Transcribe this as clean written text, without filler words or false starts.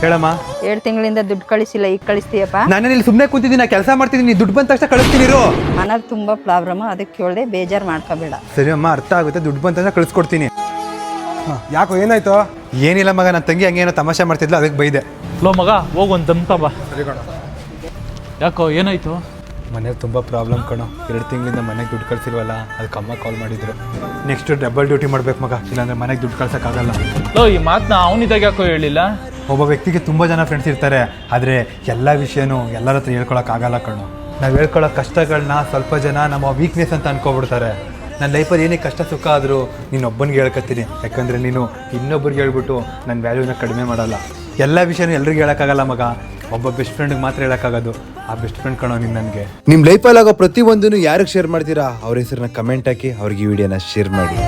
ಹೇಳಮ್ಮ. 2 ತಿಂಗಳಿಂದ ದುಡ್ಡು ಕಳಿಸಿಲ್ಲ, ಈಗ ಕಳಿಸ್ತೀಯಪ್ಪ? ನಾನು ಇಲ್ಲಿ ಸುಮ್ಮನೆ ಕೂತಿದ್ದೀನಿ, ಕೆಲಸ ಮಾಡ್ತಿದ್ದೀನಿ. ದುಡ್ಡು ಬಂದ ತಕ್ಷಣ ಕಳಿಸ್ತೀನಿ. ಮನೇಲಿ ತುಂಬ ಪ್ರಾಬ್ಲಮ್, ಅದಕ್ಕೆ ಕೇಳಿದೆ, ಬೇಜಾರು ಮಾಡ್ಕೋಬೇಡ. ಸರಿ ಅಮ್ಮ, ಅರ್ಥ ಆಗುತ್ತೆ. ದುಡ್ಡು ಬಂದ ತಕ್ಷಣ ಕಳಿಸ್ಕೊಡ್ತೀನಿ. ಯಾಕೋ ಏನಾಯ್ತು? ಏನಿಲ್ಲ ಮಗ, ನನ್ನ ತಂಗಿ ಹಂಗೇನೋ ತಮಾಷೆ ಮಾಡ್ತಿದ್ಲು, ಅದಕ್ಕೆ ಬೈದೆ. ಲೋ ಮಗ, ಹೋಗು ಒಂದು ದಮ್ಕ ಬಾ. ಯಾಕೋ ಏನಾಯ್ತು? ಮನೇಲಿ ತುಂಬ ಪ್ರಾಬ್ಲಮ್ ಕಣೋ. 2 ತಿಂಗಳಿಂದ ಮನೆಗೆ ದುಡ್ಡು ಕಳಿಸಿಲ್ವಲ್ಲ, ಅದಕ್ಕೆ ಅಮ್ಮ ಕಾಲ್ ಮಾಡಿದ್ರು. ನೆಕ್ಸ್ಟ್ ಡಬಲ್ ಡ್ಯೂಟಿ ಮಾಡ್ಬೇಕು ಮಗ, ಇಲ್ಲಾಂದ್ರೆ ಮನೆಗೆ ದುಡ್ಡು ಕಳ್ಸೋಕ್ಕಾಗಲ್ಲ. ಲೋ, ಈ ಮಾತನ್ನ ಅವನಿದಾಗ ಯಾಕೋ ಹೇಳಿಲ್ಲ? ಒಬ್ಬ ವ್ಯಕ್ತಿಗೆ ತುಂಬ ಜನ ಫ್ರೆಂಡ್ಸ್ ಇರ್ತಾರೆ, ಆದರೆ ಎಲ್ಲ ವಿಷಯನೂ ಎಲ್ಲರ ಹತ್ರ ಹೇಳ್ಕೊಳಕ್ಕಾಗಲ್ಲ ಕಣೋ. ನಾವು ಹೇಳ್ಕೊಳ್ಳೋ ಕಷ್ಟಗಳನ್ನ ಸ್ವಲ್ಪ ಜನ ನಮ್ಮ ವೀಕ್ನೆಸ್ ಅಂತ ಅನ್ಕೊಬಿಡ್ತಾರೆ. ನನ್ನ ಲೈಫಲ್ಲಿ ಏನೇ ಕಷ್ಟ ಸುಖ ಆದರೂ ನೀನೊಬ್ಬನಿಗೆ ಹೇಳ್ಕೊತೀನಿ, ಯಾಕಂದರೆ ನೀನು ಇನ್ನೊಬ್ಬರಿಗೆ ಹೇಳ್ಬಿಟ್ಟು ನನ್ನ ವ್ಯಾಲ್ಯೂನ ಕಡಿಮೆ ಮಾಡಲ್ಲ. ಎಲ್ಲ ವಿಷಯನೂ ಎಲ್ರಿಗೂ ಹೇಳೋಕ್ಕಾಗಲ್ಲ ಮಗ, ಒಬ್ಬ ಬೆಸ್ಟ್ ಫ್ರೆಂಡ್ಗೆ ಮಾತ್ರ ಹೇಳೋಕ್ಕಾಗೋದು. ಆ ಬೆಸ್ಟ್ ಫ್ರೆಂಡ್ ಕಣೋ ನೀನು ನನಗೆ. ನಿಮ್ಮ ಲೈಫಲ್ಲಿ ಆಗೋ ಪ್ರತಿಯೊಂದನ್ನು ಯಾರಿಗೆ ಶೇರ್ ಮಾಡ್ತೀರಾ ಅವ್ರ ಹೆಸರನ್ನ ಕಮೆಂಟ್ ಹಾಕಿ, ಅವ್ರಿಗೆ ಈ ವಿಡಿಯೋನ ಶೇರ್ ಮಾಡಿ.